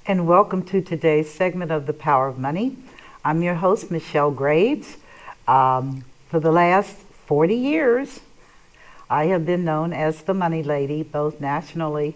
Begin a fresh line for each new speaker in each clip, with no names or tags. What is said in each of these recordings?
and welcome to today's segment of The Power of Money. I'm your host, Michelle Graves. For the last 40 years, I have been known as the Money Lady, both nationally,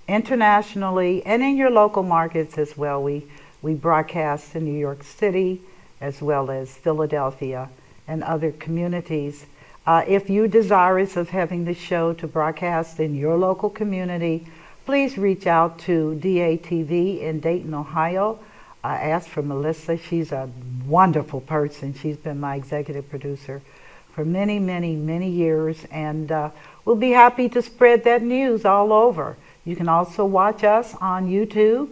internationally, and in your local markets as well. We broadcast in New York City, as well as Philadelphia and other communities. If you're desirous of having the show to broadcast in your local community, please reach out to DATV in Dayton, Ohio. Ask for Melissa. She's a wonderful person. She's been my executive producer for many, many, many years, and we'll be happy to spread that news all over. You can also watch us on YouTube.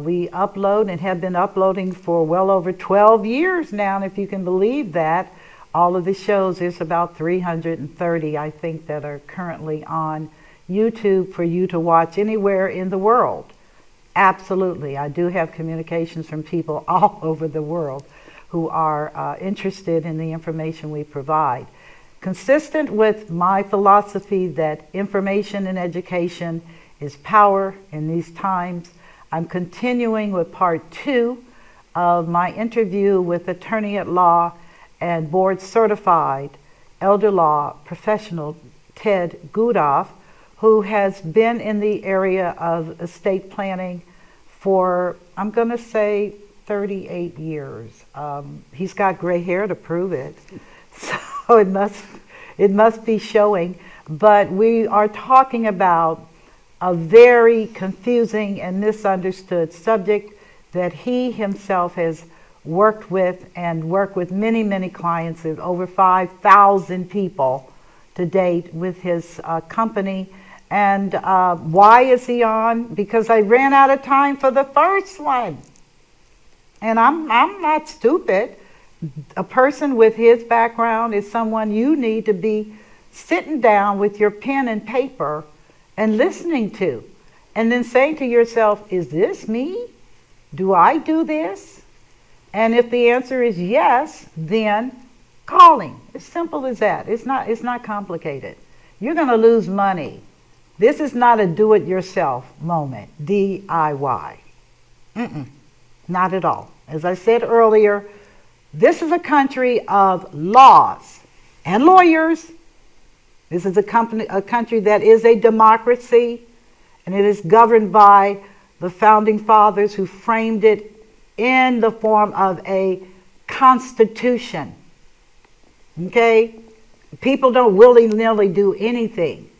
We upload and have been uploading for well over 12 years now, and if you can believe that, all of the shows, there's about 330, I think, that are currently on YouTube for you to watch anywhere in the world. Absolutely. I do have communications from people all over the world who are interested in the information we provide. Consistent with my philosophy that information and education is power in these times, I'm continuing with part 2 of my interview with attorney at law and board certified elder law professional Ted Gudorf, who has been in the area of estate planning for, I'm going to say, 38 years. He's got gray hair to prove it, so it must be showing. But we are talking about a very confusing and misunderstood subject that he himself has worked with many, many clients, with over 5,000 people to date with his company. And why is he on? Because I ran out of time for the first one. And I'm not stupid. A person with his background is someone you need to be sitting down with your pen and paper and listening to. And then saying to yourself, is this me? Do I do this? And if the answer is yes, then calling. As simple as that. It's not complicated. You're going to lose money. This is not a do-it-yourself moment, DIY. Not at all. As I said earlier, this is a country of laws and lawyers. This is a country that is a democracy, and it is governed by the founding fathers who framed it in the form of a constitution. Okay? People don't willy-nilly do anything.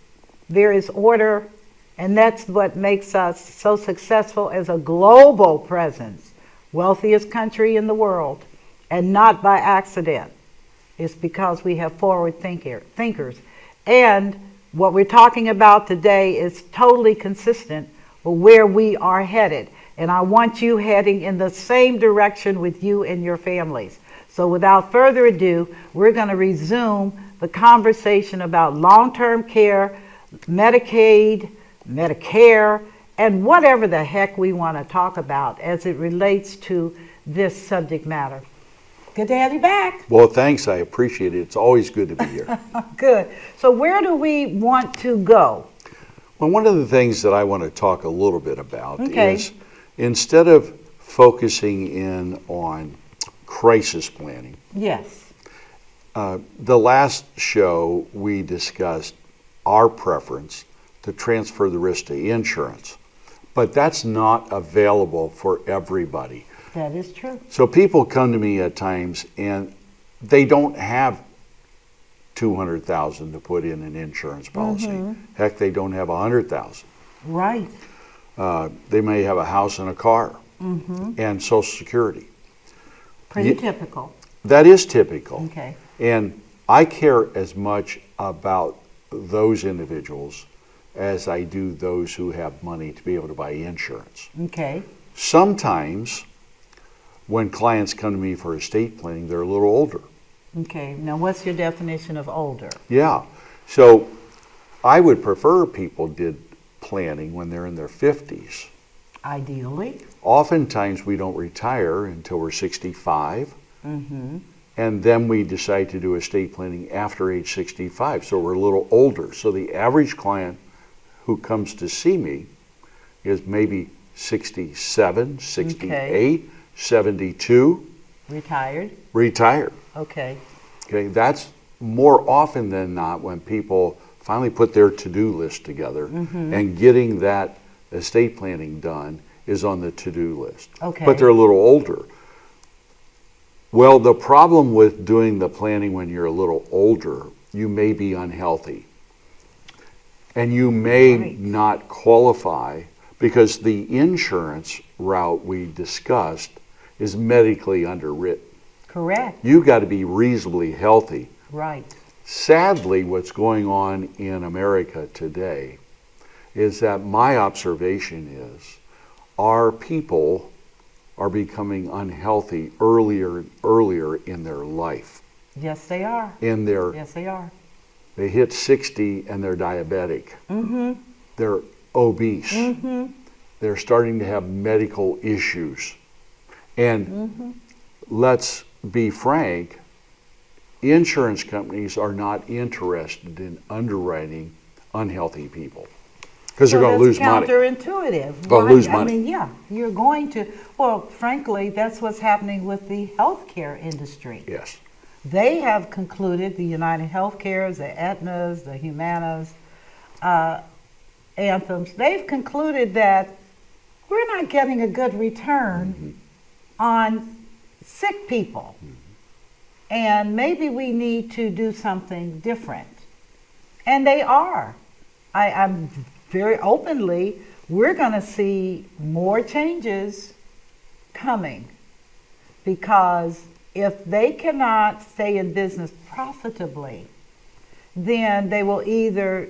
There is order, and that's what makes us so successful as a global presence, wealthiest country in the world, and not by accident. It's because we have forward thinkers. And what we're talking about today is totally consistent with where we are headed. And I want you heading in the same direction with you and your families. So without further ado, we're going to resume the conversation about long-term care, Medicaid, Medicare, and whatever the heck we want to talk about as it relates to this subject matter. Good to have you back.
Well, thanks. I appreciate it. It's always good to be here.
Good. So where do we want to go?
Well, one of the things that I want to talk a little bit about is instead of focusing in on crisis planning.
Yes.
The last show we discussed our preference to transfer the risk to insurance, but that's not available for everybody.
That is true.
So people come to me at times and they don't have $200,000 to put in an insurance policy. Heck, they don't have $100,000.
Right.
They may have a house and a car and Social Security.
Pretty typical.
That is typical.
Okay.
And I care as much about those individuals as I do those who have money to be able to buy insurance.
Okay.
Sometimes when clients come to me for estate planning, they're a little older.
Okay. Now, what's your definition of older?
Yeah. So I would prefer people did planning when they're in their 50s.
Ideally.
Oftentimes we don't retire until we're 65. And then we decide to do estate planning after age 65, so we're a little older. So the average client who comes to see me is maybe 67, 68, 72.
Retired.
Okay, that's more often than not when people finally put their to-do list together, and getting that estate planning done is on the to-do list.
Okay.
But they're a little older. Well, the problem with doing the planning when you're a little older, you may be unhealthy. And you may not qualify because the insurance route we discussed is medically underwritten.
Correct.
You've got to be reasonably healthy.
Right.
Sadly, what's going on in America today is that my observation is our people are becoming unhealthy earlier and earlier in their life.
Yes, they are.
Yes,
they are.
They hit 60 and they're diabetic. They're obese. They're starting to have medical issues. And let's be frank, insurance companies are not interested in underwriting unhealthy people because they're going to lose money.
Counterintuitive.
Going to lose money.
I mean, yeah, you're going to. Well, frankly, that's what's happening with the healthcare industry.
Yes.
They have concluded, the United Healthcares, the Aetnas, the Humanas, Anthems, they've concluded that we're not getting a good return on sick people. And maybe we need to do something different. And they are. I'm very openly, we're going to see more changes coming, because if they cannot stay in business profitably, then they will either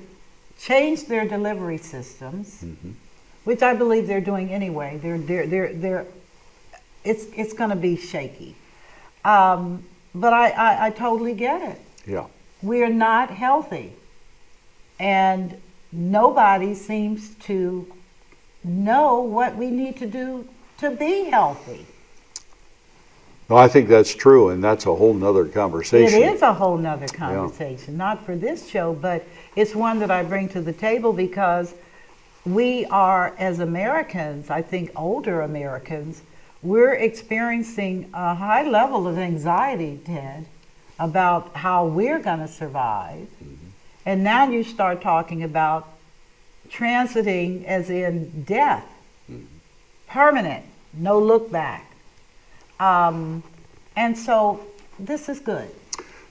change their delivery systems, which I believe they're doing anyway. It's going to be shaky. But I totally get it.
Yeah.
We're not healthy. And nobody seems to know what we need to do to be healthy.
No, I think that's true, and that's a whole nother conversation.
It is a whole nother conversation, not for this show, but it's one that I bring to the table because we are, as Americans, I think older Americans, we're experiencing a high level of anxiety, Ted, about how we're going to survive. And now you start talking about transiting as in death, permanent, no look back. And so this is good.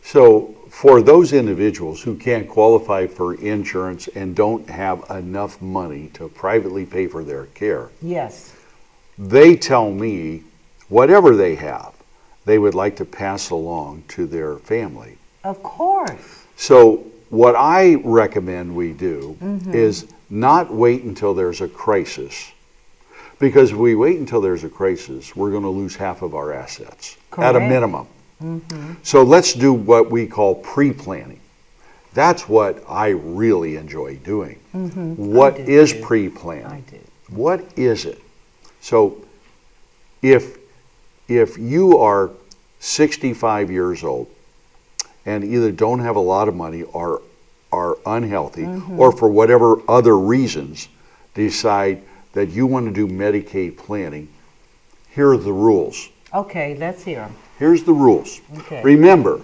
So for those individuals who can't qualify for insurance and don't have enough money to privately pay for their care,
yes,
they tell me whatever they have, they would like to pass along to their family.
Of course.
So what I recommend we do is not wait until there's a crisis. Because if we wait until there's a crisis, we're going to lose half of our assets at a minimum. So let's do what we call pre-planning. That's what I really enjoy doing. What is pre-planning?
I do.
What is it? So if you are 65 years old and either don't have a lot of money or are unhealthy or for whatever other reasons decide that you want to do Medicaid planning, here are the rules.
Okay, let's hear them.
Here's the rules.
Okay.
Remember,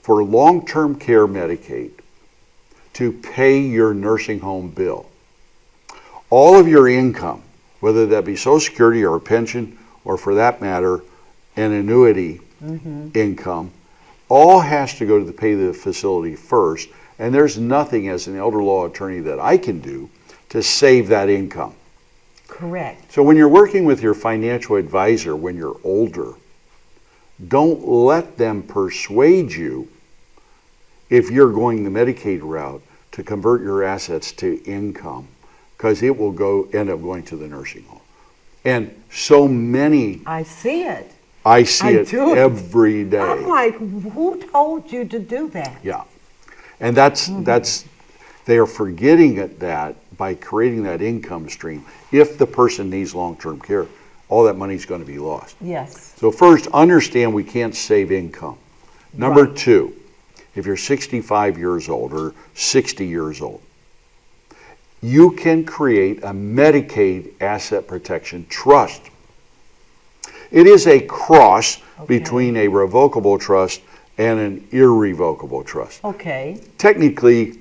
for long-term care Medicaid, to pay your nursing home bill, all of your income, whether that be Social Security or a pension, or for that matter, an annuity income, all has to go to the pay the facility first, and there's nothing as an elder law attorney that I can do to save that income.
Correct.
So when you're working with your financial advisor when you're older, don't let them persuade you, if you're going the Medicaid route, to convert your assets to income, because it will end up going to the nursing home. And so many...
I see it.
I see it every day.
I'm like, who told you to do that?
Yeah. And that's they are forgetting that by creating that income stream, if the person needs long-term care, all that money is going to be lost.
Yes.
So first, understand we can't save income. Number two, if you're 65 years old or 60 years old, you can create a Medicaid asset protection trust. It is a cross between a revocable trust and an irrevocable trust.
Okay.
Technically,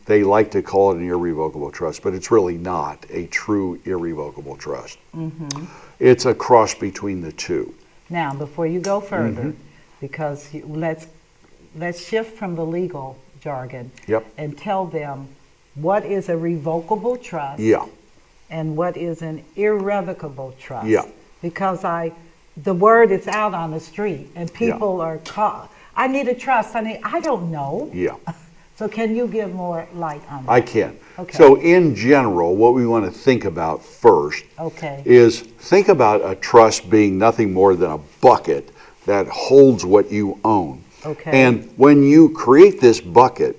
they like to call it an irrevocable trust, but it's really not a true irrevocable trust. It's a cross between the two.
Now, before you go further, because let's shift from the legal jargon and tell them what is a revocable trust and what is an irrevocable trust. Because the word is out on the street and people are caught. I need a trust. I don't know. So can you give more light on that?
I can.
Okay.
So in general, what we want to think about first is think about a trust being nothing more than a bucket that holds what you own. And when you create this bucket,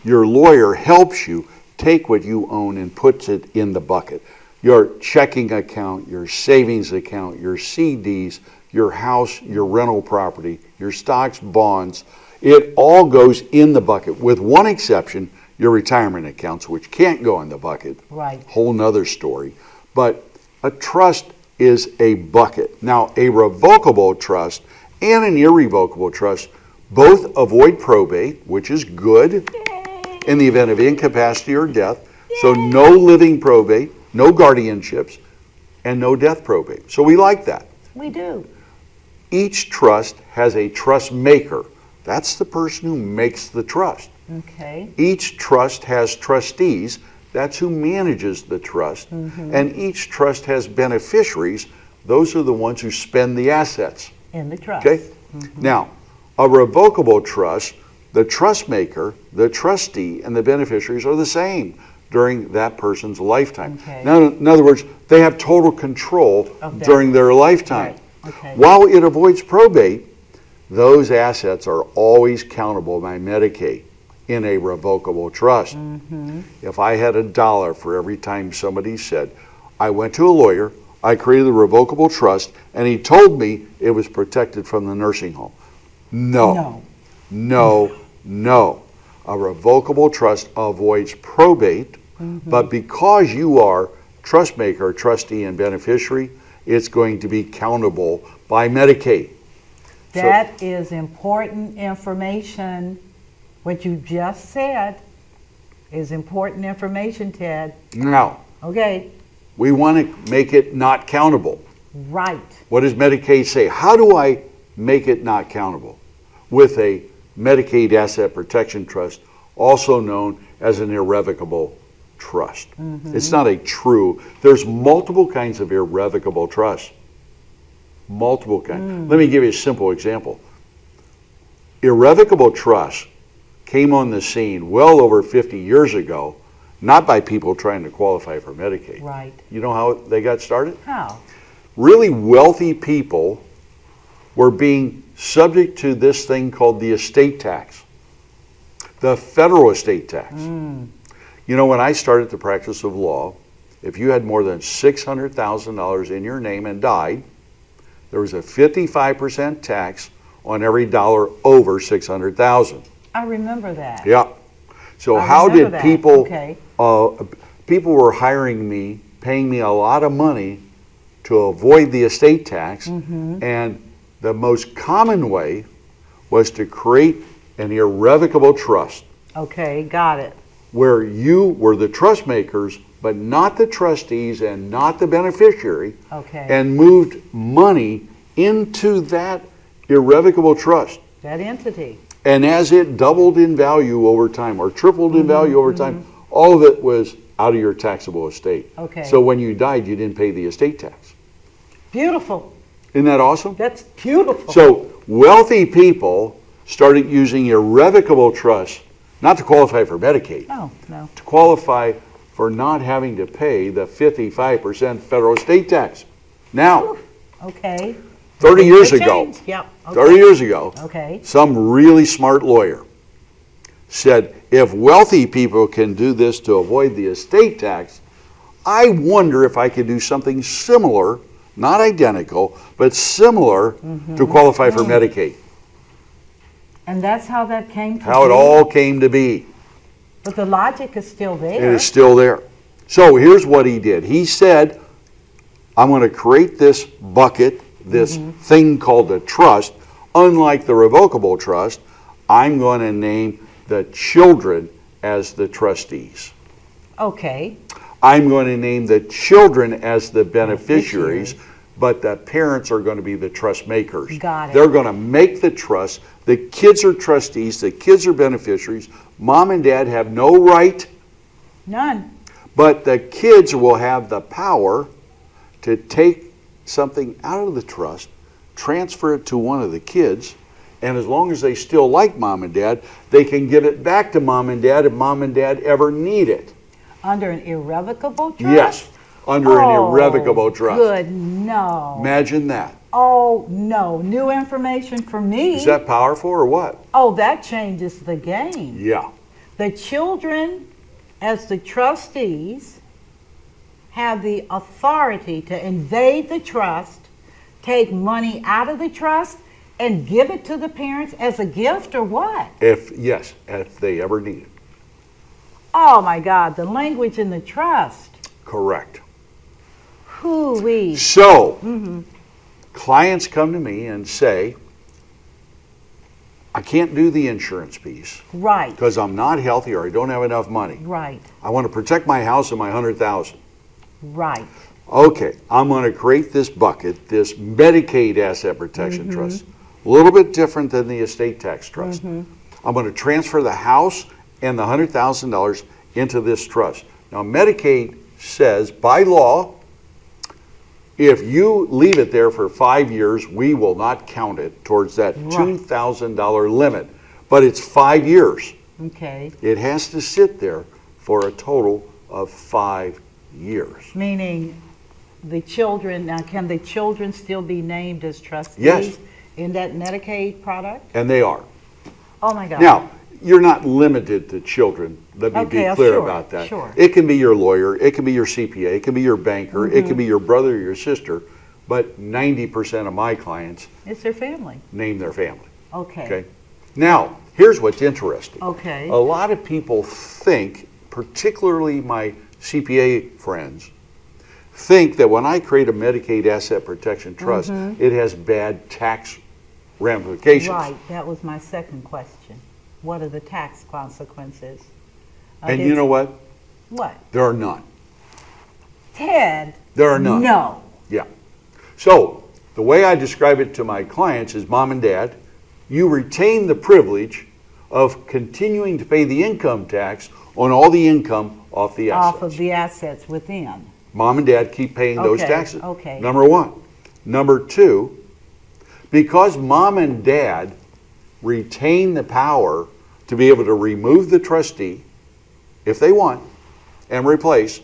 your lawyer helps you take what you own and puts it in the bucket. Your checking account, your savings account, your CDs, your house, your rental property, your stocks, bonds, it all goes in the bucket, with one exception, your retirement accounts, which can't go in the bucket. Whole nother story. But a trust is a bucket. Now, a revocable trust and an irrevocable trust both avoid probate, which is good in the event of incapacity or death. So no living probate, no guardianships, and no death probate. So we like that.
We do.
Each trust has a trust maker. That's the person who makes the trust. Each trust has trustees. That's who manages the trust. And each trust has beneficiaries. Those are the ones who spend the assets.
In the trust.
Now, a revocable trust, the trust maker, the trustee, and the beneficiaries are the same during that person's lifetime. Now, in other words, they have total control during their lifetime. While it avoids probate, those assets are always countable by Medicaid in a revocable trust. If I had $1 for every time somebody said, I went to a lawyer, I created a revocable trust, and he told me it was protected from the nursing home. No. A revocable trust avoids probate, but because you are trust maker, trustee, and beneficiary, it's going to be countable by Medicaid.
That is important information. What you just said is important information, Ted.
Now, we want to make it not countable. What does Medicaid say? How do I make it not countable? With a Medicaid Asset Protection Trust, also known as an irrevocable trust. It's not a true, there's multiple kinds of irrevocable trusts. Multiple kinds. Let me give you a simple example. Irrevocable trusts came on the scene well over 50 years ago, not by people trying to qualify for Medicaid. You know how they got started?
How?
Really wealthy people were being subject to this thing called the estate tax, the federal estate tax. You know, when I started the practice of law, if you had more than $600,000 in your name and died, there was a 55% tax on every dollar over $600,000.
I remember that.
So how did people, people were hiring me, paying me a lot of money to avoid the estate tax, and the most common way was to create an irrevocable trust.
Got it.
Where you were the trust makers, but not the trustees and not the beneficiary, and moved money into that irrevocable trust.
That entity.
And as it doubled in value over time, or tripled in value over time, all of it was out of your taxable estate. So when you died, you didn't pay the estate tax.
Beautiful.
Isn't that awesome?
That's beautiful.
So wealthy people started using irrevocable trusts, not to qualify for Medicaid, to qualify for not having to pay the 55% federal estate tax. Now, 30 years ago, 30 years ago, some really smart lawyer said, if wealthy people can do this to avoid the estate tax, I wonder if I could do something similar, not identical, but similar to qualify for Medicaid.
And that's how that came to be?
How it all came to be.
But the logic is still there.
It is still there. So here's what he did. He said, I'm going to create this bucket, this thing called a trust. Unlike the revocable trust, I'm going to name the children as the trustees.
Okay.
I'm going to name the children as the beneficiaries, but the parents are going to be the trust makers.
Got it.
They're going to make the trust. The kids are trustees. The kids are beneficiaries. Mom and dad have no right.
None.
But the kids will have the power to take something out of the trust, transfer it to one of the kids, and as long as they still like mom and dad, they can give it back to mom and dad if mom and dad ever need it.
Under an irrevocable trust?
Yes, under an irrevocable trust.
Good, no.
Imagine that.
Oh, no. New information for me.
Is that powerful or what?
Oh, that changes the game.
Yeah.
The children, as the trustees, have the authority to invade the trust, take money out of the trust, and give it to the parents as a gift or what?
If they ever need it.
Oh my God, the language in the trust.
Correct.
Hoo-wee.
So, clients come to me and say, I can't do the insurance piece.
Right.
Because I'm not healthy or I don't have enough money.
Right.
I want to protect my house and my $100,000.
Right.
Okay, I'm going to create this bucket, this Medicaid asset protection trust. A little bit different than the estate tax trust. I'm going to transfer the house and the $100,000 into this trust. Now, Medicaid says by law, if you leave it there for 5 years, we will not count it towards that $2,000 limit. But it's 5 years.
Okay.
It has to sit there for a total of 5 years.
Meaning the children, now can the children still be named as trustees
Yes.
in that Medicaid product?
And they are.
Oh my God.
Now, you're not limited to children. Let me be clear about that.
Sure.
It can be your lawyer, it can be your CPA, it can be your banker, it can be your brother or your sister, but 90% of my clients
It's their family.
name their family.
Okay.
Okay. Now, here's what's interesting.
Okay.
A lot of people think, particularly my CPA friends, think that when I create a Medicaid asset protection trust, it has bad tax ramifications.
Right. That was my second question. What are the tax consequences?
And you know what?
What?
There are none.
Ted.
There are none.
No.
Yeah. So the way I describe it to my clients is, mom and dad, you retain the privilege of continuing to pay the income tax on all the income off the assets.
Off of the assets within.
Mom and dad keep paying those
Okay,
taxes.
okay.
Number one. Number two, because mom and dad retain the power to be able to remove the trustee if they want and replace.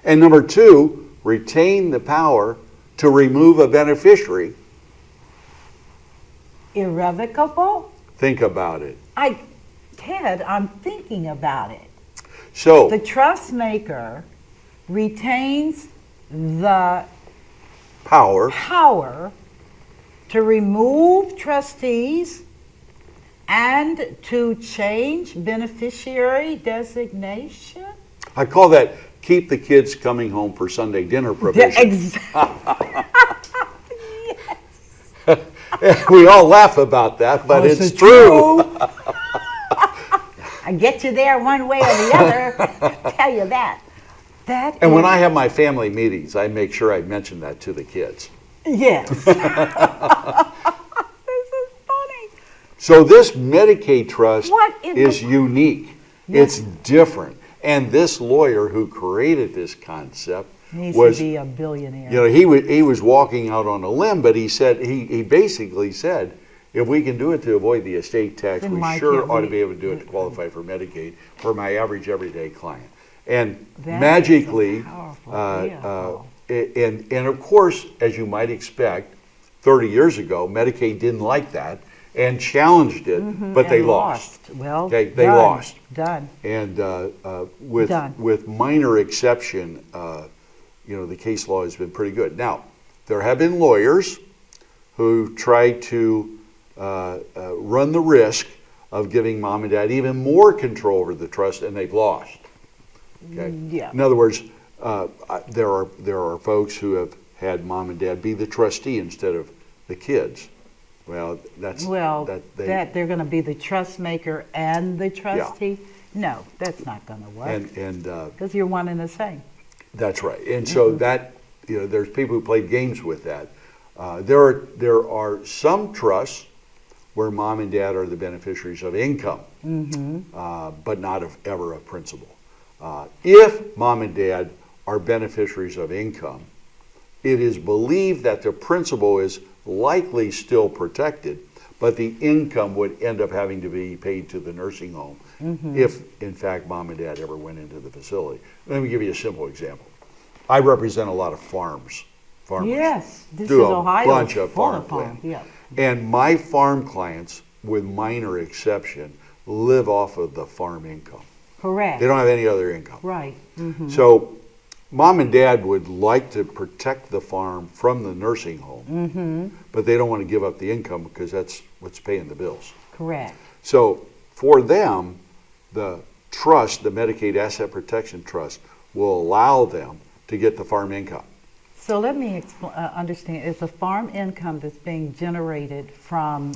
And number two, retain the power to remove a beneficiary.
Irrevocable?
Think about it.
Ted, I'm thinking about it.
So,
The trust maker retains the
power,
power to remove trustees and to change beneficiary designation?
I call that keep the kids coming home for Sunday dinner provision. We all laugh about that, but it's true.
I get you there one way or the other. Tell you that.
And when I have my family meetings, I make sure I mention that to the kids.
Yes. This is funny.
So this Medicaid trust is
the...
unique.
Yes.
It's different. And this lawyer who created this concept
needs
was,
to be a billionaire.
you know, he was walking out on a limb, but he said, he basically said, if we can do it to avoid the estate tax,
Then
we
why
sure
can't
ought to
we-
be able to do it to qualify for Medicaid for my average everyday client. And
That
magically,
is a powerful
and of course, as you might expect, 30 years ago, Medicaid didn't like that and challenged it, but they
And
lost.
Well,
They
done.
lost.
Done.
And
Done.
with minor exception, the case law has been pretty good. Now, there have been lawyers who try to run the risk of giving mom and dad even more control over the trust, and they've lost. Okay?
Yeah.
In other words, there are folks who have had mom and dad be the trustee instead of the kids. Well,
that they're going to be the trust maker and the trustee. No, that's not going to work.
And
because you're one and the same.
That's right. And so that, there's people who played games with that. There are some trusts where mom and dad are the beneficiaries of income, but not ever of principal. If mom and dad are beneficiaries of income, it is believed that the principal is likely still protected, but the income would end up having to be paid to the nursing home if, in fact, mom and dad ever went into the facility. Let me give you a simple example. I represent a lot of farmers.
Yes, this
do
is Ohio.
Bunch of
full
farm
of farm.
land.
Yeah.
And my farm clients, with minor exception, live off of the farm income.
Correct.
They don't have any other income.
Right.
So mom and dad would like to protect the farm from the nursing home, but they don't want to give up the income because that's what's paying the bills.
Correct.
So for them, the trust, the Medicaid Asset Protection Trust, will allow them to get the farm income.
So let me understand. It's a farm income that's being generated from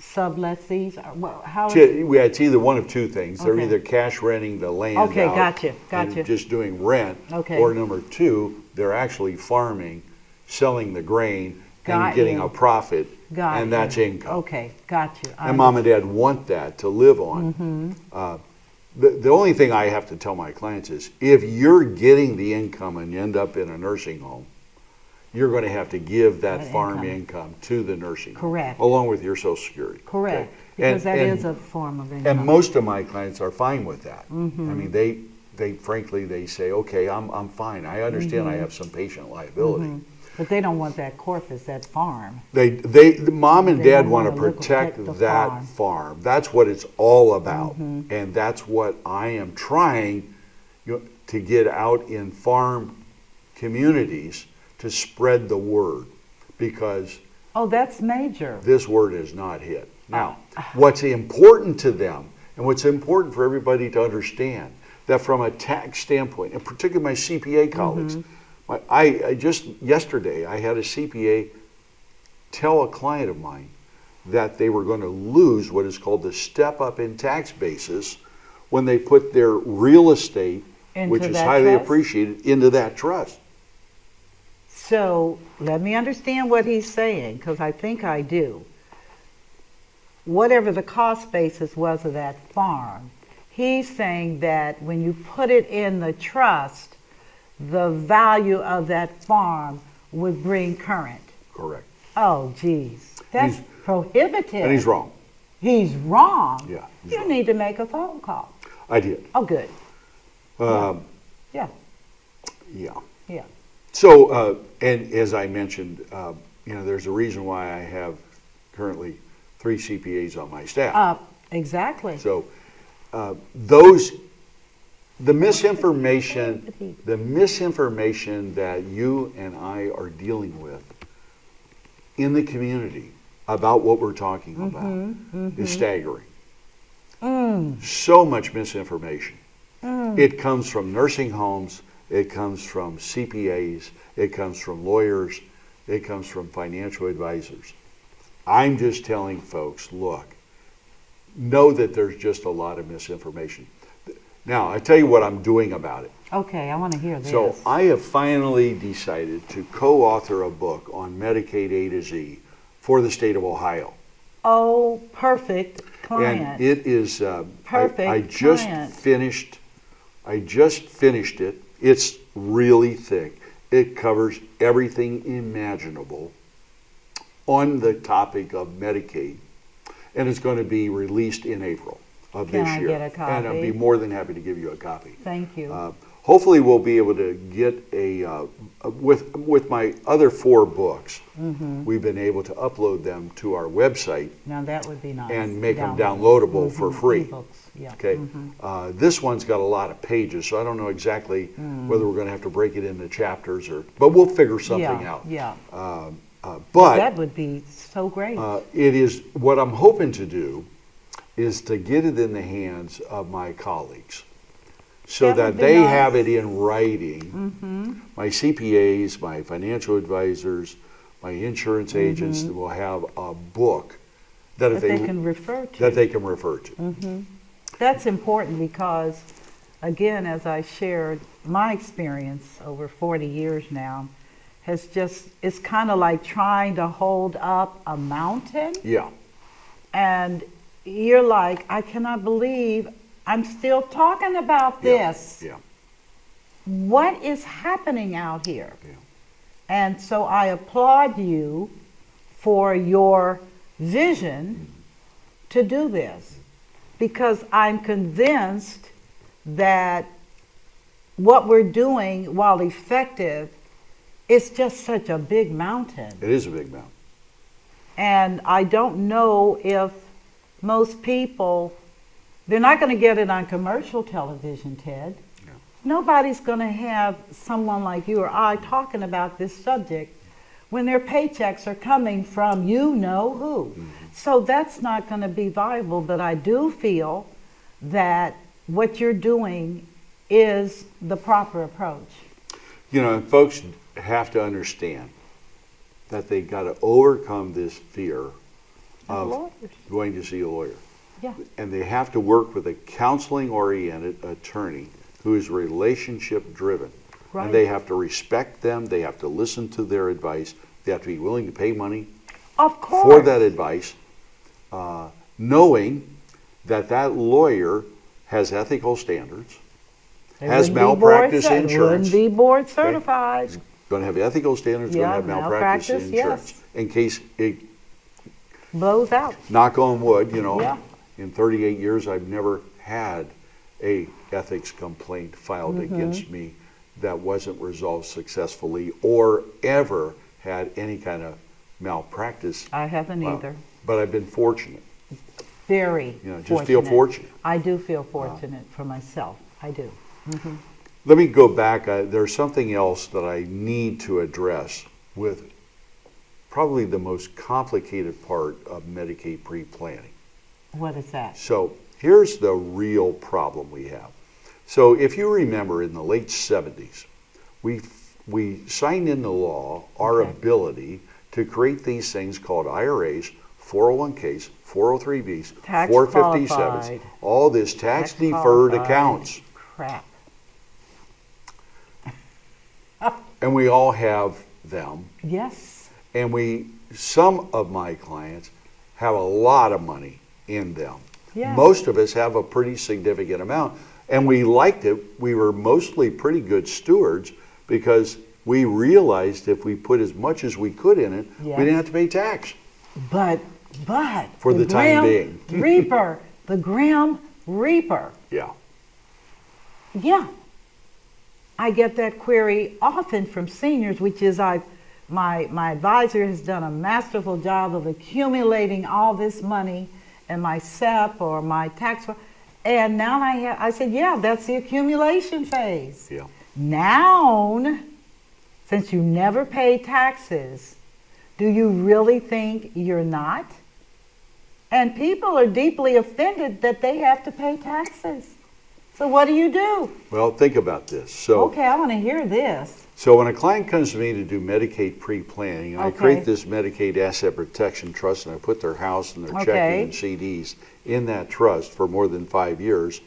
sublessees? Well, how
it's either one of two things. They're
Okay.
either cash renting the land
Okay,
out
gotcha.
and just doing rent,
Okay.
or number two, they're actually farming, selling the grain,
Got
and getting
you.
a profit,
Got
and
you.
that's income.
Okay, got you.
And mom and dad want that to live on. The only thing I have to tell my clients is, if you're getting the income and you end up in a nursing home, you're going to have to give that farm income to the nursing home.
Correct.
Along with your Social Security.
Correct.
Okay?
Because that is a form of income.
And most of my clients are fine with that. I mean, they frankly, they say, okay, I'm fine. I understand I have some patient liability.
But they don't want that corpus, that farm.
The mom and
They
dad
don't
want to
wanna
protect
protect the
that farm. That's what it's all about. And that's what I am trying to get out in farm communities, to spread the word, because
Oh, that's major.
this word is not hit. Now, what's important to them, and what's important for everybody to understand, that from a tax standpoint, and particularly my CPA colleagues, I just yesterday I had a CPA tell a client of mine that they were going to lose what is called the step up in tax basis when they put their real estate, which is highly appreciated, into that trust.
So let me understand what he's saying, because I think I do. Whatever the cost basis was of that farm, he's saying that when you put it in the trust, the value of that farm would bring current.
Correct.
Oh, geez. That's prohibitive.
And he's wrong.
He's wrong?
Yeah.
You need to make a phone call.
I did.
Oh, good. Yeah.
Yeah. So, and as I mentioned, there's a reason why I have currently 3 CPAs on my staff.
Exactly.
So, the misinformation that you and I are dealing with in the community about what we're talking about is staggering. So much misinformation. It comes from nursing homes. It comes from CPAs, it comes from lawyers, it comes from financial advisors. I'm just telling folks, look, know that there's just a lot of misinformation. Now, I tell you what I'm doing about it.
Okay, I want to hear this.
So I have finally decided to co-author a book on Medicaid A to Z for the state of Ohio.
Oh, perfect client.
And it is,
Perfect
I just
client.
finished it. It's really thick. It covers everything imaginable on the topic of Medicaid, and it's going to be released in April of this year.
Can I get a copy?
And I'll be more than happy to give you a copy.
Thank you.
Hopefully, we'll be able to get with my other 4 books. We've been able to upload them to our website.
Now that would be nice.
And make them downloadable for free.
E-books. Yeah.
Okay. This one's got a lot of pages, so I don't know exactly whether we're going to have to break it into chapters but we'll figure something out.
Yeah.
But
that would be so great.
it is what I'm hoping to do is to get it in the hands of my colleagues so
That
that
would be
they
nice.
have it in writing. My CPAs, my financial advisors, my insurance agents will have a book that, if
That they can refer to.
that they can refer to.
That's important because, again, as I shared, my experience over 40 years now it's kind of like trying to hold up a mountain.
Yeah.
And you're like, I cannot believe I'm still talking about
Yeah.
this.
Yeah.
What is happening out here?
Yeah.
And so I applaud you for your vision to do this, because I'm convinced that what we're doing, while effective, is just such a big mountain.
It is a big mountain.
And I don't know if most people, they're not going to get it on commercial television, Ted.
Yeah.
Nobody's going to have someone like you or I talking about this subject when their paychecks are coming from you know who. So that's not going to be viable, but I do feel that what you're doing is the proper approach.
You know, and folks have to understand that they got to overcome this fear of
Lawyers.
going to see a lawyer.
Yeah.
And they have to work with a counseling-oriented attorney who is relationship-driven.
Right.
And they have to respect them. They have to listen to their advice. They have to be willing to pay money
Of course.
for that advice, knowing that that lawyer has ethical standards,
They
has
wouldn't be
malpractice
board
insurance.
Wouldn't be board certified.
Going to have ethical standards, going to
Yeah,
have malpractice
malpractice,
insurance.
yes.
In case it,
Blows out.
knock on wood, you know,
Yeah.
in 38 years, I've never had a ethics complaint filed against me that wasn't resolved successfully or ever had any kind of malpractice.
I haven't
filed.
either.
But I've been fortunate.
Very
You know, just feel fortunate.
I do feel fortunate for myself. I do.
Let me go back. There's something else that I need to address with probably the most complicated part of Medicaid pre-planning.
What is that?
So here's the real problem we have. So if you remember, in the late 70s, we signed into law our
Okay.
ability to create these things called IRAs, 401ks, 403bs,
Tax
457s,
qualified.
all this tax-deferred
qualified
accounts.
Crap.
And we all have them.
Yes.
And some of my clients have a lot of money in them.
Yes.
Most of us have a pretty significant amount. And we liked it. We were mostly pretty good stewards because we realized if we put as much as we could in it,
Yes.
we didn't have to pay tax.
But
For the time
Grim
being.
Reaper, the Grim Reaper.
Yeah.
Yeah. I get that query often from seniors, which is my advisor has done a masterful job of accumulating all this money in my SEP or my tax. And now I said, yeah, that's the accumulation phase.
Yeah.
Now, since you never pay taxes, do you really think you're not? And people are deeply offended that they have to pay taxes. So what do you do?
Well, think about this. So,
Okay, I want to hear this.
so when a client comes to me to do Medicaid pre-planning, and I
Okay.
create this Medicaid Asset Protection Trust, and I put their house and their
Okay.
checking and CDs in that trust for more than 5 years,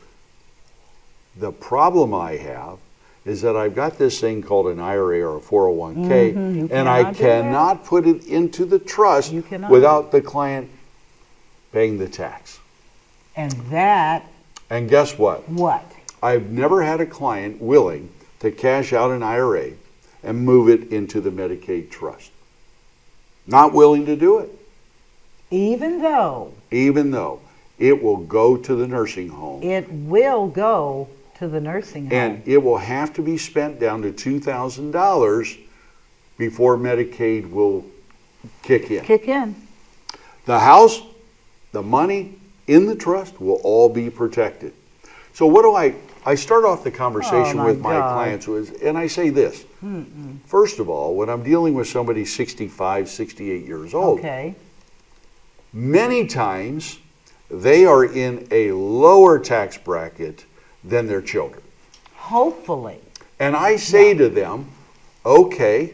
the problem I have is that I've got this thing called an IRA or a 401k,
You
and I
cannot do that.
cannot put it into the trust
You cannot.
without the client paying the tax.
And that,
And guess what?
what?
I've never had a client willing to cash out an IRA and move it into the Medicaid trust. Not willing to do it,
Even though
even though it will go to the nursing home.
it will go to the nursing home.
And it will have to be spent down to $2,000 before Medicaid will kick in.
Kick in.
The house, the money in the trust will all be protected. So what do I start off the conversation
Oh, my
with my
God.
clients and I say this. First of all, when I'm dealing with somebody 65, 68 years old,
Okay.
many times they are in a lower tax bracket than their children.
Hopefully.
And I say to them, okay,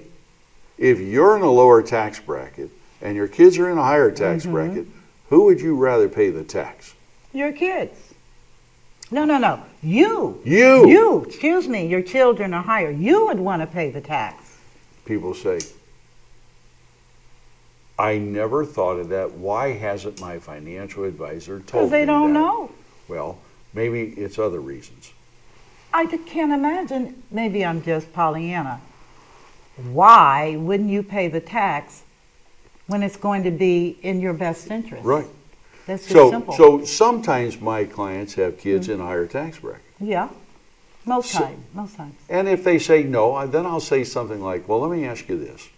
if you're in a lower tax bracket and your kids are in a higher tax bracket, who would you rather pay the tax?
Your kids. No. You.
You.
Excuse me. Your children are higher. You would want to pay the tax.
People say, I never thought of that. Why hasn't my financial advisor told me that?
Because they don't know.
Well, maybe it's other reasons.
I can't imagine. Maybe I'm just Pollyanna. Why wouldn't you pay the tax when it's going to be in your best interest?
Right.
That's just simple.
So sometimes my clients have kids in a higher tax bracket.
Yeah. Most times.
And if they say no, then I'll say something like, well, let me ask you this.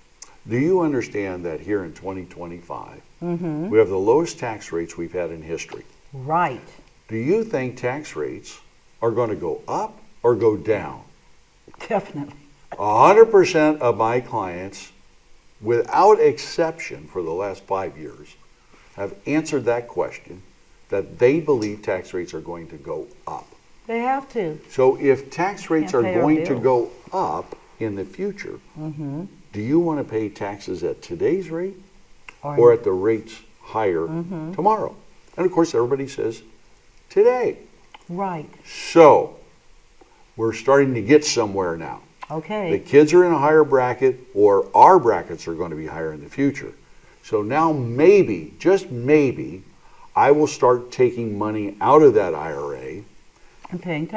Do you understand that here in 2025, we have the lowest tax rates we've had in history?
Right.
Do you think tax rates are going to go up or go down?
Definitely.
100% of my clients, without exception for the last 5 years, have answered that question, that they believe tax rates are going to go up.
They have to.
So if tax rates are
Can't pay our
going to
bills.
go up in the future, do you want to pay taxes at today's rate or at the rates higher tomorrow? And of course, everybody says today.
Right.
So we're starting to get somewhere now.
Okay.
The kids are in a higher bracket, or our brackets are going to be higher in the future. So now maybe, just maybe, I will start taking money out of that IRA
And paying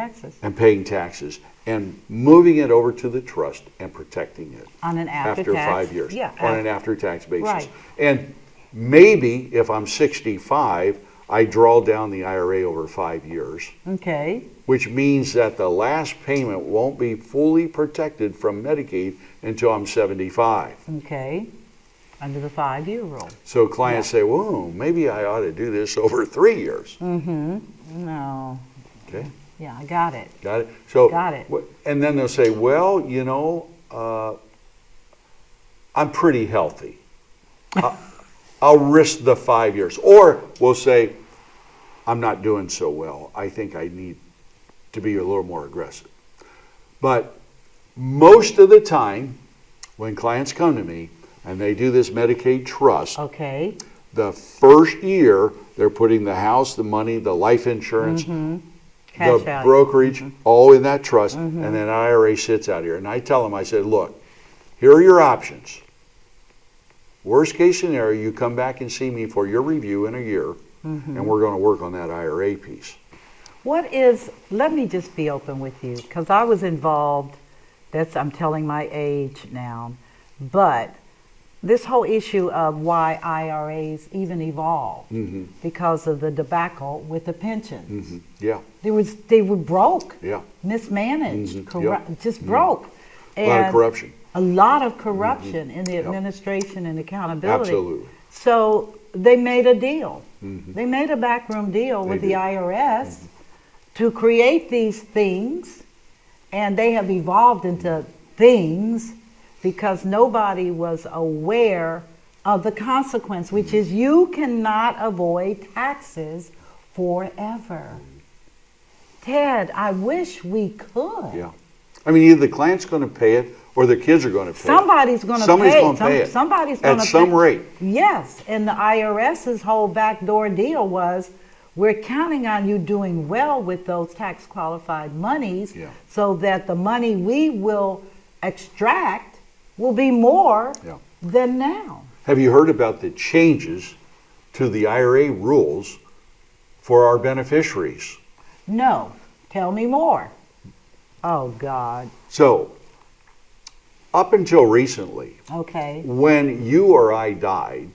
taxes.
And moving it over to the trust and protecting it
On an after
5 years.
Yeah.
On an after-tax basis.
Right.
And maybe if I'm 65, I draw down the IRA over 5 years.
Okay.
Which means that the last payment won't be fully protected from Medicaid until I'm 75.
Okay. Under the 5-year rule.
So clients say, whoa, maybe I ought to do this over 3 years.
No.
Okay.
Yeah, I got it.
Got it? So,
Got it.
And then they'll say, well, you know, I'm pretty healthy. I'll risk the 5 years. Or we'll say, I'm not doing so well. I think I need to be a little more aggressive. But most of the time, when clients come to me and they do this Medicaid trust,
Okay.
the first year they're putting the house, the money, the life insurance,
Cash
the
value.
brokerage, all in that trust, and then IRA sits out here. And I tell them, I said, look, here are your options. Worst case scenario, you come back and see me for your review in a year, and we're going to work on that IRA piece.
Let me just be open with you, because I was involved, I'm telling my age now, but this whole issue of why IRAs even evolved, because of the debacle with the pensions.
Yeah.
They were broke,
Yeah.
mismanaged,
Yeah.
just broke.
A lot of corruption.
A lot of corruption in the administration and accountability.
Absolutely.
So they made a deal. They made a backroom deal with the
did.
IRS to create these things, and they have evolved into things because nobody was aware of the consequence, which is you cannot avoid taxes forever. Ted, I wish we could.
Yeah. I mean, either the client's going to pay it or the kids are going to pay
Somebody's
it.
going to
Somebody's
pay.
going to pay it.
Somebody's going to
at some rate.
Yes, and the IRS's whole backdoor deal was, we're counting on you doing well with those tax qualified monies, so that the money we will extract will be more than now.
Have you heard about the changes to the IRA rules for our beneficiaries?
No. Tell me more. Oh, God.
So, up until recently,
Okay.
when you or I died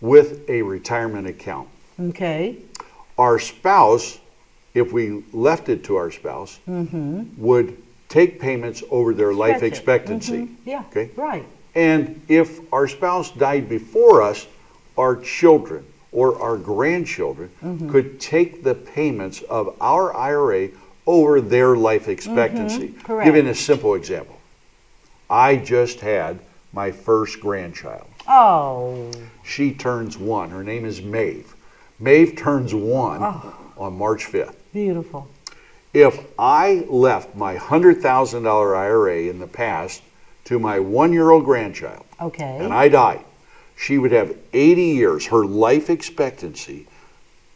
with a retirement account,
Okay.
our spouse, if we left it to our spouse, would take payments over their life
Stretch it.
expectancy.
Yeah.
Okay?
Right.
And if our spouse died before us, our children or our grandchildren could take the payments of our IRA over their life expectancy.
Correct.
Giving a simple example. I just had my first grandchild.
Oh.
She turns 1. Her name is Maeve. Maeve turns 1 on March 5th.
Beautiful.
If I left my $100,000 IRA in the past to my 1-year-old grandchild,
Okay.
and I died, she would have 80 years, her life expectancy.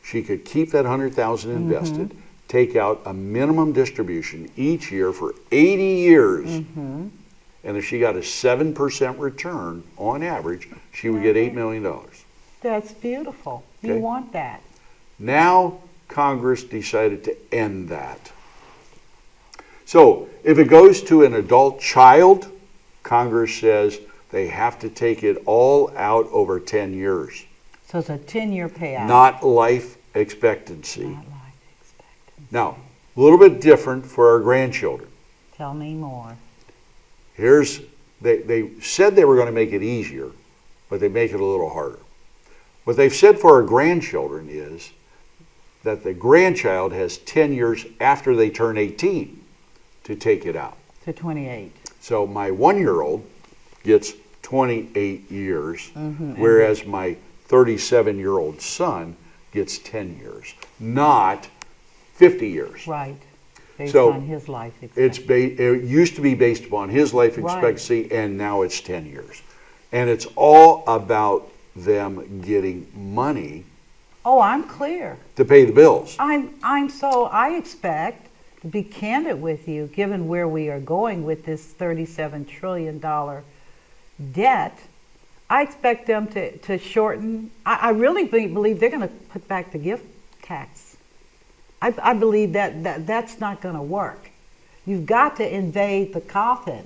She could keep that 100,000 invested, take out a minimum distribution each year for 80 years. And if she got a 7% return on average, she would get $8 million.
That's beautiful.
Okay.
You want that.
Now Congress decided to end that. So if it goes to an adult child, Congress says they have to take it all out over 10 years.
So it's a 10-year payout.
Not life expectancy.
Not life expectancy.
Now, a little bit different for our grandchildren.
Tell me more.
They said they were going to make it easier, but they make it a little harder. What they've said for our grandchildren is that the grandchild has 10 years after they turn 18 to take it out.
To 28.
So my 1-year-old gets 28 years, whereas my 37-year-old son gets 10 years, not 50 years.
Right. Based
So
on his life expectancy.
It used to be based upon his life
Right.
expectancy, and now it's 10 years. And it's all about them getting money
Oh, I'm clear.
to pay the bills.
I expect, to be candid with you, given where we are going with this $37 trillion debt, I expect them to shorten. I really believe they're going to put back the gift tax. I believe that's not going to work. You've got to invade the coffin.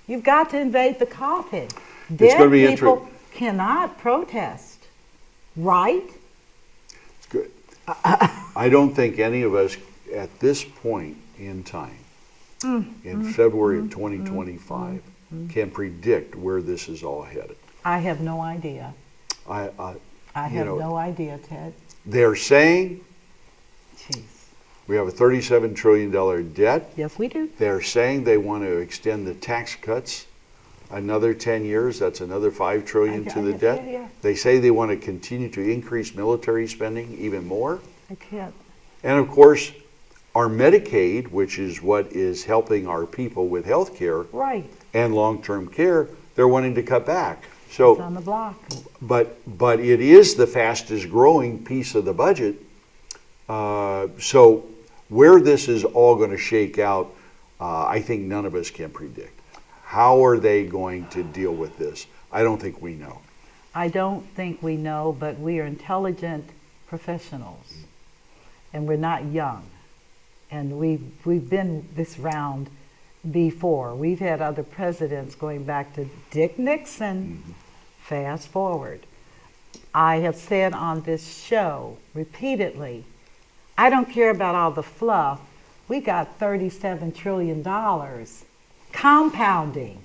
You've got to invade the coffin.
It's going to be
people cannot protest, right?
It's good. I don't think any of us at this point in time, in February of 2025, can predict where this is all headed.
I have no idea. I have no idea, Ted.
They're saying
Jeez.
we have a $37 trillion debt.
Yes, we do.
They're saying they want to extend the tax cuts another 10 years. That's another $5 trillion to the debt.
Yeah.
They say they want to continue to increase military spending even more.
I can't.
And of course, our Medicaid, which is what is helping our people with health care
Right.
and long-term care, they're wanting to cut back.
It's
So,
on the block.
but it is the fastest growing piece of the budget. So where this is all going to shake out, I think none of us can predict. How are they going to deal with this? I don't think we know.
I don't think we know, but we are intelligent professionals, and we're not young. And we've been this round before. We've had other presidents going back to Dick Nixon. Fast forward. I have said on this show repeatedly, I don't care about all the fluff. We got $37 trillion compounding.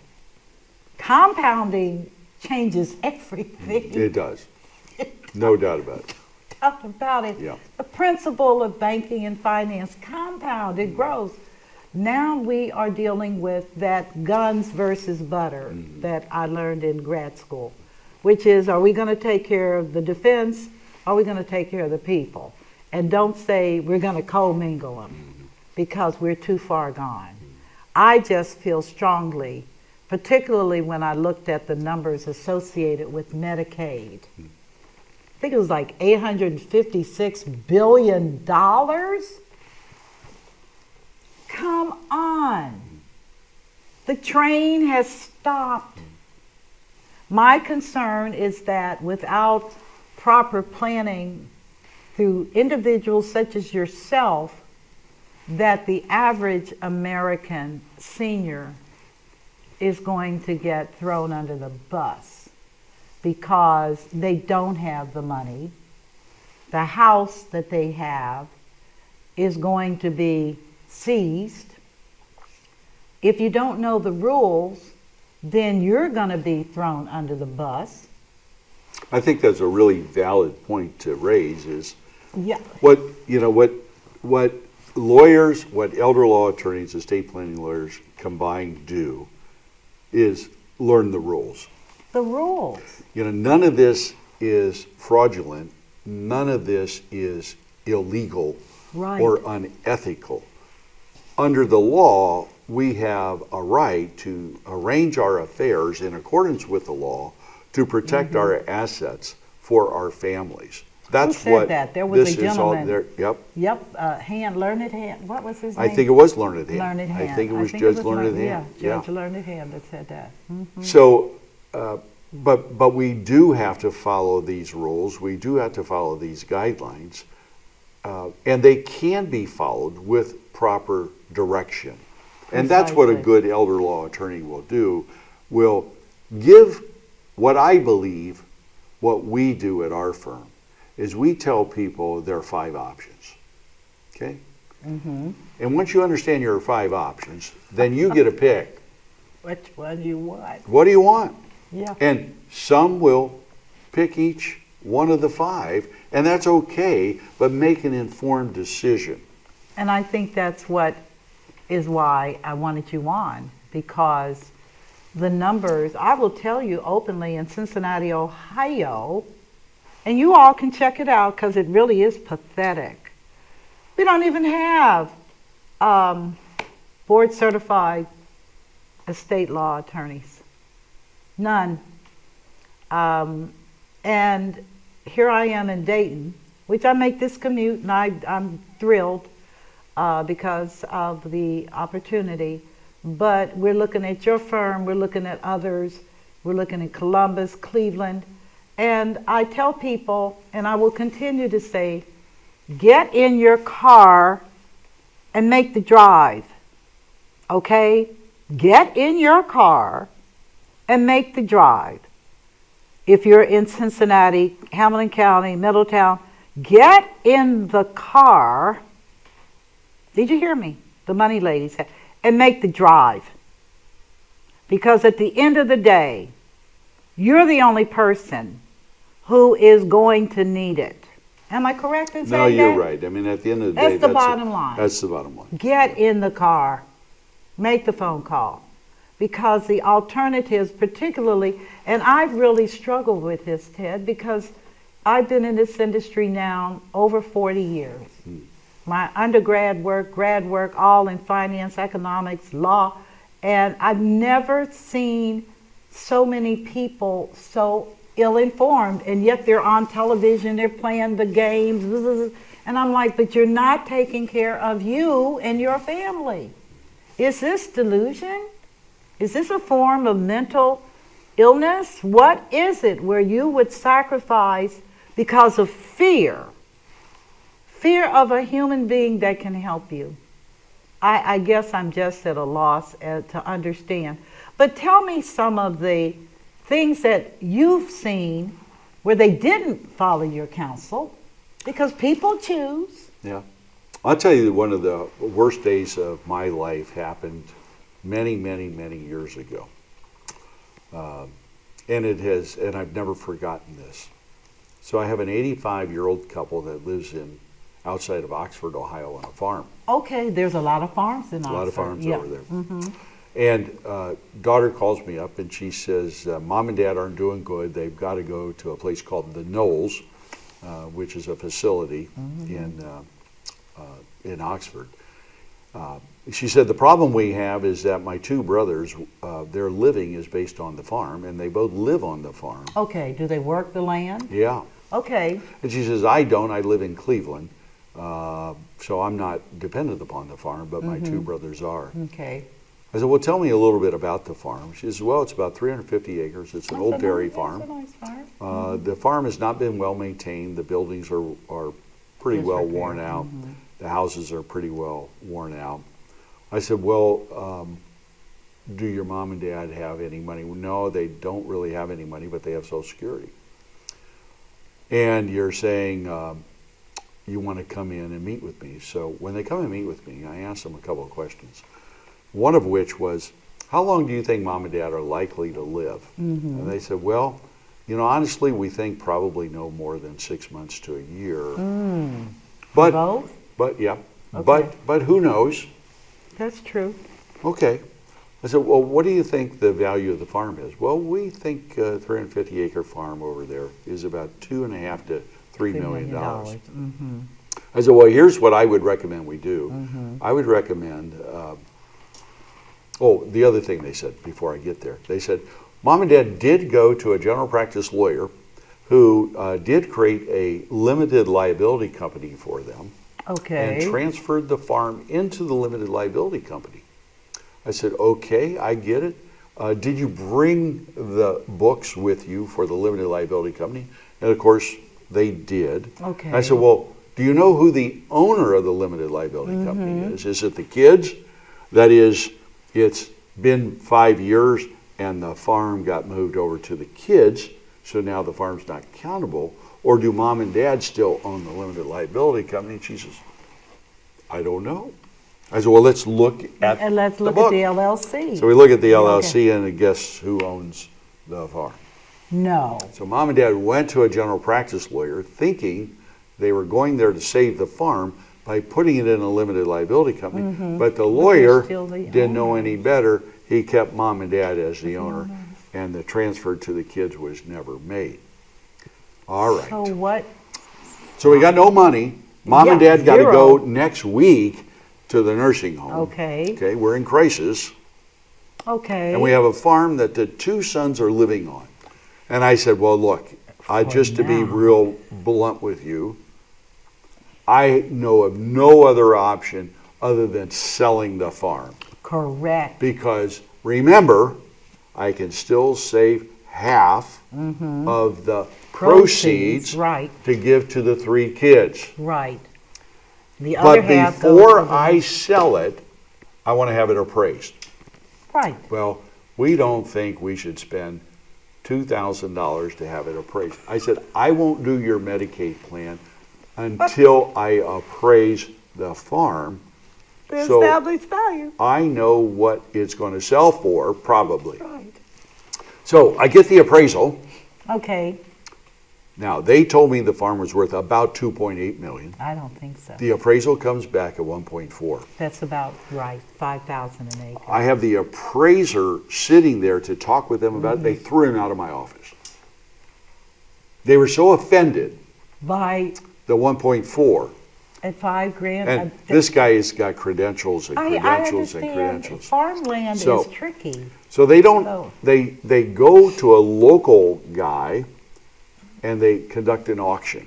Compounding changes everything.
It does. No doubt about it.
Talk about it.
Yeah.
The principle of banking and finance compound, it grows. Now we are dealing with that guns versus butter that I learned in grad school, which is, are we going to take care of the defense? Are we going to take care of the people? And don't say we're going to commingle them because we're too far gone. I just feel strongly, particularly when I looked at the numbers associated with Medicaid. I think it was like $856 billion. Come on. The train has stopped. My concern is that without proper planning through individuals such as yourself, that the average American senior is going to get thrown under the bus because they don't have the money. The house that they have is going to be seized. If you don't know the rules, then you're going to be thrown under the bus.
I think that's a really valid point to raise is
Yeah.
what lawyers, what elder law attorneys, estate planning lawyers combined do is learn the rules.
The rules.
None of this is fraudulent. none of this is illegal
Right.
or unethical. Under the law, we have a right to arrange our affairs in accordance with the law to protect our assets for our families. That's
said
what
that? There was
this
a
is all
gentleman.
there. Yep.
Yep, Learned Hand. What was his
I
name?
think it was Learned Hand.
Learned Hand.
I think it was
it
Judge
was
Learned Hand.
Yeah, Judge Learned Hand that said that.
So, but we do have to follow these rules. We do have to follow these guidelines, and they can be followed with proper direction. And that's what a
Precisely.
good elder law attorney will do. Will give what I believe, what we do at our firm, is we tell people there are 5 options. Okay? And once you understand your 5 options, then you get to pick.
Which one you want?
What do you want?
Yeah.
And some will pick each one of the 5, and that's okay, but make an informed decision.
And I think that's what is why I wanted you on, because the numbers, I will tell you openly, in Cincinnati, Ohio, and you all can check it out because it really is pathetic. We don't even have board certified estate law attorneys. None. And here I am in Dayton, which I make this commute, and I'm thrilled because of the opportunity. But we're looking at your firm, we're looking at others, we're looking at Columbus, Cleveland. And I tell people, and I will continue to say, get in your car and make the drive, okay? Get in your car and make the drive. If you're in Cincinnati, Hamilton County, Middletown, get in the car. Did you hear me? The money lady said, and make the drive. Because at the end of the day, you're the only person who is going to need it. Am I correct in saying that?
No, you're right. I mean, at the end of the day,
That's the bottom line.
That's the bottom line.
Get in the car. Make the phone call. Because the alternatives, particularly, and I've really struggled with this, Ted, because I've been in this industry now over 40 years. My undergrad work, grad work, all in finance, economics, law, and I've never seen so many people so ill-informed, and yet they're on television, they're playing the games, and I'm like, but you're not taking care of you and your family. Is this delusion? Is this a form of mental illness? What is it where you would sacrifice because of fear? Fear of a human being that can help you. I guess I'm just at a loss to understand. But tell me some of the things that you've seen where they didn't follow your counsel, because people choose.
Yeah. I'll tell you, one of the worst days of my life happened many, many, many years ago. And I've never forgotten this. So I have an 85-year-old couple that lives outside of Oxford, Ohio, on a farm.
Okay, there's a lot of farms in Oxford.
A lot of farms
Yeah.
over there. And daughter calls me up and she says, Mom and Dad aren't doing good. They've got to go to a place called the Knolls, which is a facility in Oxford. She said, the problem we have is that my 2 brothers, their living is based on the farm, and they both live on the farm.
Okay, do they work the land?
Yeah.
Okay.
And she says, I don't. I live in Cleveland, so I'm not dependent upon the farm, but my 2 brothers are.
Okay.
I said, well, tell me a little bit about the farm. She says, well, it's about 350 acres. It's an old dairy farm.
That's a nice farm.
The farm has not been well maintained. The buildings are pretty well worn out. The houses are pretty well worn out. I said, well, do your mom and dad have any money? No, they don't really have any money, but they have Social Security. And you're saying you want to come in and meet with me. So when they come and meet with me, I ask them a couple of questions. One of which was, how long do you think Mom and Dad are likely to live? And they said, well, honestly, we think probably no more than 6 months to a year. But
both?
But yeah,
Okay.
but who knows?
That's true.
Okay. I said, well, what do you think the value of the farm is? Well, we think a 350-acre farm over there is about $2.5 to $3 million.
Mm-hmm.
I said, well, here's what I would recommend we do. I would recommend, the other thing they said before I get there, they said, Mom and Dad did go to a general practice lawyer who did create a limited liability company for them
Okay.
and transferred the farm into the limited liability company. I said, okay, I get it. Did you bring the books with you for the limited liability company? And of course, they did.
Okay.
And I said, well, do you know who the owner of the limited liability company is? Is it the kids? That is, it's been 5 years and the farm got moved over to the kids, so now the farm's not countable. Or do Mom and Dad still own the limited liability company? And she says, I don't know. I said, well, let's look at
And let's
the
look
book.
at the LLC.
So we look at the LLC
Okay.
and guess who owns the farm?
No.
So Mom and Dad went to a general practice lawyer thinking they were going there to save the farm by putting it in a limited liability company. But the lawyer
still the
didn't know
owners.
any better. He kept Mom and Dad as the owner, and the transfer to the kids was never made. All right.
So what?
So we got no money. Mom and
Yeah,
Dad got to
zero.
go next week to the nursing home.
Okay.
Okay, we're in crisis.
Okay.
And we have a farm that the two sons are living on. And I said, well, look, just to be
now.
real blunt with you, I know of no other option other than selling the farm.
Correct.
Because remember, I can still save half of the proceeds
Right.
to give to the 3 kids.
Right. The other
But
half
before
goes to the-
I sell it, I want to have it appraised.
Right.
Well, we don't think we should spend $2,000 to have it appraised. I said, I won't do your Medicaid plan until I appraise the farm.
The
So
established value.
I know what it's going to sell for, probably.
Right.
So I get the appraisal.
Okay.
Now, they told me the farm was worth about $2.8 million.
I don't think so.
The appraisal comes back at $1.4.
That's about right. 5,000 an acre.
I have the appraiser sitting there to talk with them about it. They threw him out of my office. They were so offended,
By
the 1.4.
at $5,000.
And this guy has got credentials and
I
credentials and
understand.
credentials.
Farmland
So-
is tricky.
So they don't,
Oh.
they go to a local guy and they conduct an auction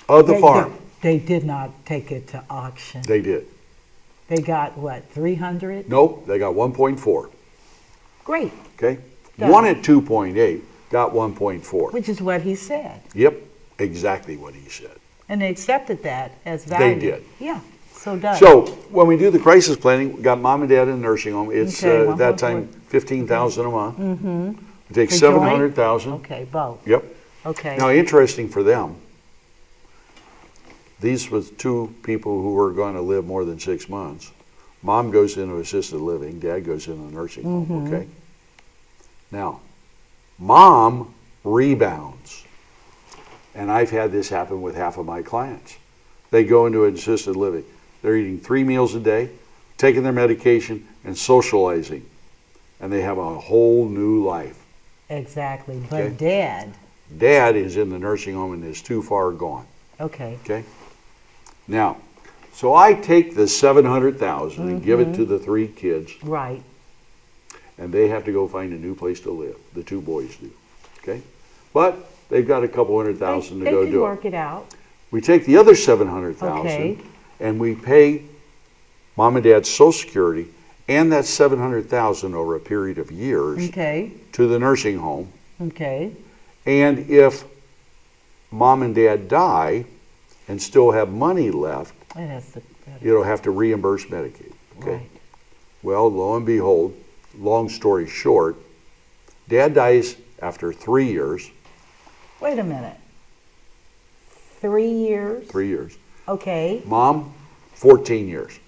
of the farm.
They did not take it to auction.
They did.
They got what, 300?
Nope, they got 1.4.
Great,
Okay?
Done.
One at 2.8 got 1.4.
which is what he said.
Yep, exactly what he said.
And they accepted that as value.
did.
Yeah, so done.
So when we do the crisis planning, we got Mom and Dad in a nursing home. It's
Okay,
at that
1.4.
time $15,000 a month.
Mm-hmm.
It takes
For joint?
$700,000.
Okay, both.
Yep.
Okay.
Now, interesting for them, these was 2 people who were going to live more than 6 months. Mom goes into assisted living, Dad goes into a nursing home, okay? Now, Mom rebounds. And I've had this happen with half of my clients. They go into an assisted living. They're eating 3 meals a day, taking their medication, and socializing. And they have a whole new life.
Exactly. But
Okay. Dad is in the nursing home and is too far gone.
Okay.
Okay? Now, so I take the $700,000 and give it to the 3 kids,
Right.
and they have to go find a new place to live. The 2 boys do. Okay? But they've got a couple $100,000 to
They
go
can
do
work
it.
it out.
We take the other $700,000
Okay.
and we pay Mom and Dad's Social Security and that $700,000 over a period of years
Okay.
to the nursing home.
Okay.
And if Mom and Dad die and still have money left,
It has to.
it'll have to reimburse Medicaid. Okay.
Right.
Well, lo and behold, long story short, Dad dies after 3 years.
Wait a minute. 3 years?
3 years.
Okay.
Mom, 14 years.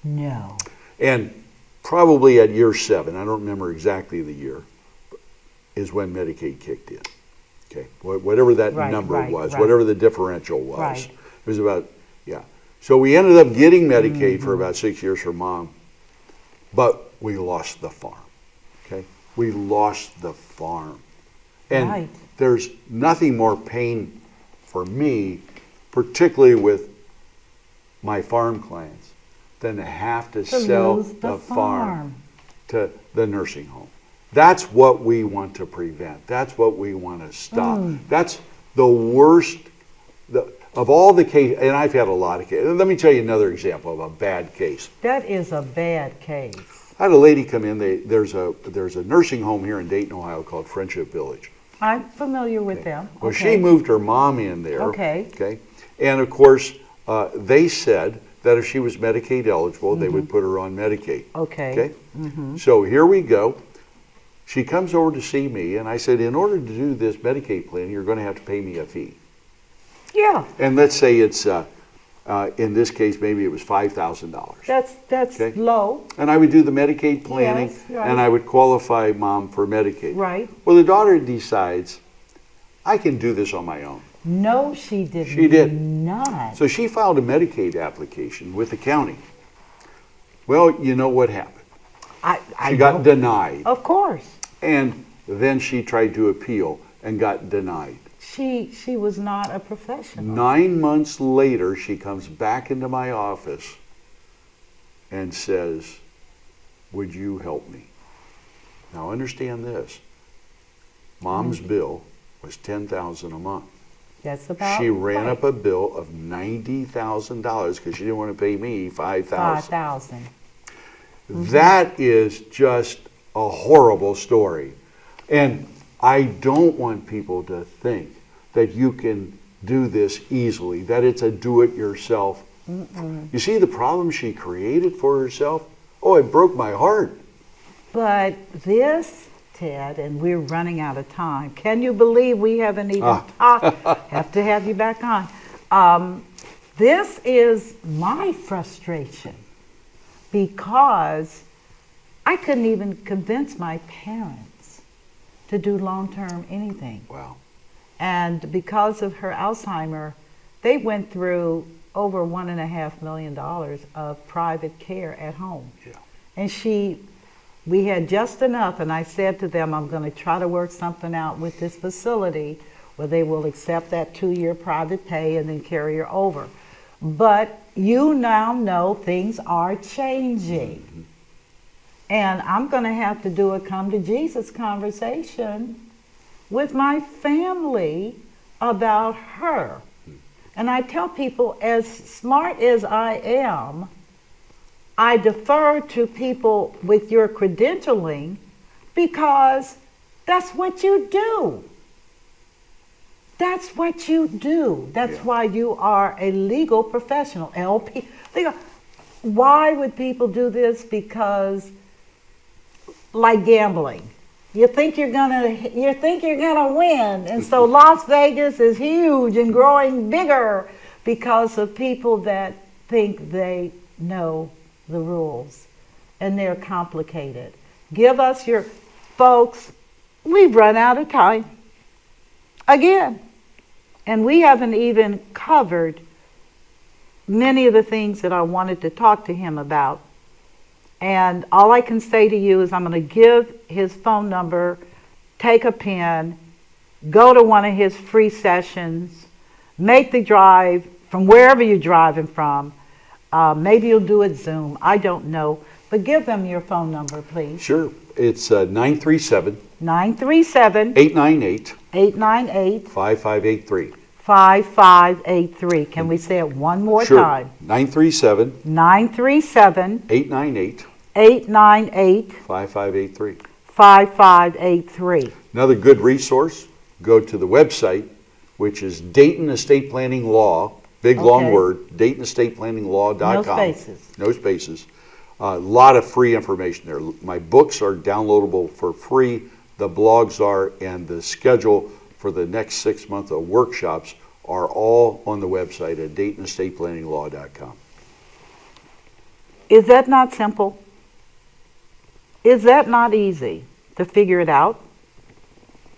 No.
And probably at year 7, I don't remember exactly the year, is when Medicaid kicked in. Okay, whatever that
Right,
number
right,
was,
right.
whatever the differential was.
Right.
It was about, yeah. So we ended up getting Medicaid for about 6 years for Mom, but we lost the farm. Okay, we lost the farm. And
Right.
there's nothing more painful for me, particularly with my farm clients, than to have to sell
lose
the farm to the nursing home. That's what we want to prevent. That's what we want to stop. That's the worst of all the cases, and I've had a lot of cases. Let me tell you another example of a bad case.
That is a bad case.
I had a lady come in. There's a nursing home here in Dayton, Ohio called Friendship Village.
I'm familiar with them.
Well, she moved her mom in there.
Okay.
Okay. And of course, they said that if she was Medicaid eligible, they would put her on Medicaid.
Okay.
Okay. So here we go. She comes over to see me, and I said, in order to do this Medicaid plan, you're going to have to pay me a fee.
Yeah.
And let's say it's, in this case, maybe it was $5,000.
That's
Okay.
low.
And I would do the Medicaid planning,
Yes, right.
and I would qualify mom for Medicaid.
Right.
Well, the daughter decides, I can do this on my own.
No, she did
She did.
not.
So she filed a Medicaid application with the county. Well, you know what happened? She got
don't-
denied.
Of course.
And then she tried to appeal and got denied.
She was not a professional.
9 months later, she comes back into my office and says, would you help me? Now understand this. Mom's bill was $10,000 a month.
That's about
She ran
right.
up a bill of $90,000 because she didn't want to pay me $5,000.
5,000.
That is just a horrible story. And I don't want people to think that you can do this easily, that it's a do-it-yourself. You see the problem she created for herself? Oh, it broke my heart.
But this, Ted, and we're running out of time. Can you believe we haven't even talked? Have to have you back on. This is my frustration because I couldn't even convince my parents to do long-term anything.
Wow.
And because of her Alzheimer, they went through over $1.5 million of private care at home.
Yeah.
And we had just enough, and I said to them, I'm going to try to work something out with this facility where they will accept that 2-year private pay and then carry her over. But you now know things are changing. And I'm going to have to do a come to Jesus conversation with my family about her. And I tell people, as smart as I am, I defer to people with your credentialing because that's what you do. That's what you do. That's why you are a legal professional, LP. Why would people do this? Because, like gambling, you think you're gonna win, and so Las Vegas is huge and growing bigger because of people that think they know the rules, and they're complicated. Give us your folks. We've run out of time again, and we haven't even covered many of the things that I wanted to talk to him about. And all I can say to you is I'm going to give his phone number, take a pen, go to one of his free sessions, make the drive from wherever you're driving from. Maybe you'll do it Zoom. I don't know. But give them your phone number, please.
Sure. It's 937
937
898
898
5583.
5583. Can we say it one more
Sure.
time?
937
937
898
898
5583.
5583.
Another good resource, go to the website, which is Dayton Estate Planning Law, big long
Okay.
word, DaytonEstatePlanningLaw.com.
No spaces.
No spaces. A lot of free information there. My books are downloadable for free. The blogs are, and the schedule for the next 6 months of workshops are all on the website at DaytonEstatePlanningLaw.com.
Is that not simple? Is that not easy to figure it out?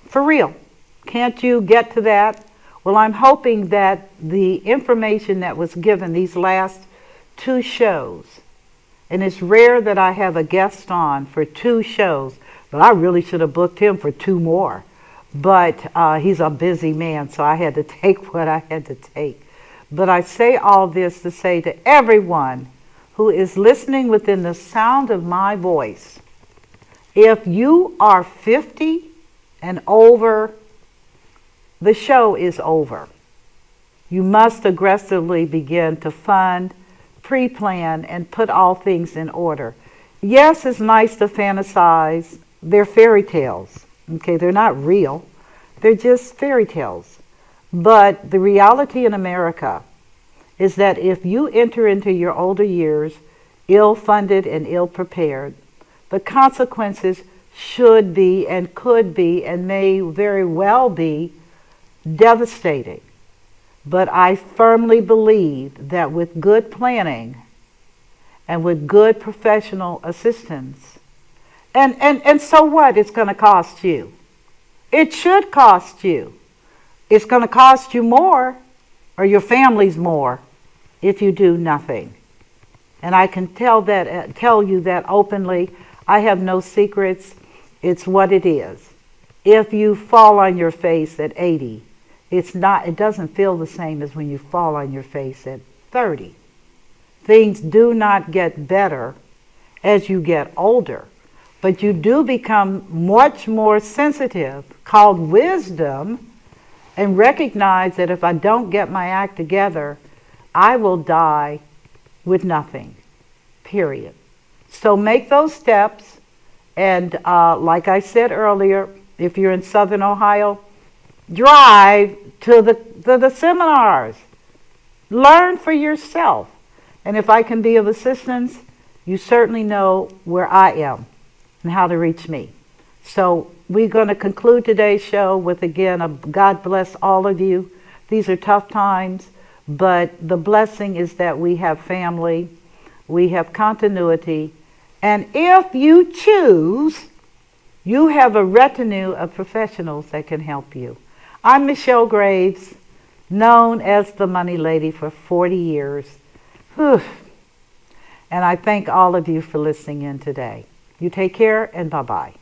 For real. Can't you get to that? Well, I'm hoping that the information that was given these last 2 shows, and it's rare that I have a guest on for 2 shows, but I really should have booked him for 2 more. but he's a busy man, so I had to take what I had to take. But I say all this to say to everyone who is listening within the sound of my voice, if you are 50 and over, the show is over. You must aggressively begin to fund, pre-plan, and put all things in order. Yes, it's nice to fantasize. They're fairy tales. Okay, they're not real. They're just fairy tales. But the reality in America is that if you enter into your older years ill-funded and ill-prepared, the consequences should be and could be and may very well be devastating. But I firmly believe that with good planning and with good professional assistance, and so what? It's going to cost you. It should cost you. It's going to cost you more, or your family's more, if you do nothing. And I can tell you that openly. I have no secrets. It's what it is. If you fall on your face at 80, it doesn't feel the same as when you fall on your face at 30. Things do not get better as you get older, but you do become much more sensitive, called wisdom, and recognize that if I don't get my act together, I will die with nothing, period. So make those steps, and like I said earlier, if you're in Southern Ohio, drive to the seminars. Learn for yourself. And if I can be of assistance, you certainly know where I am and how to reach me. So we're going to conclude today's show with, again, God bless all of you. These are tough times, but the blessing is that we have family, we have continuity, and if you choose, you have a retinue of professionals that can help you. I'm Michelle Graves, known as the Money Lady for 40 years. Whew. And I thank all of you for listening in today. You take care, and bye-bye.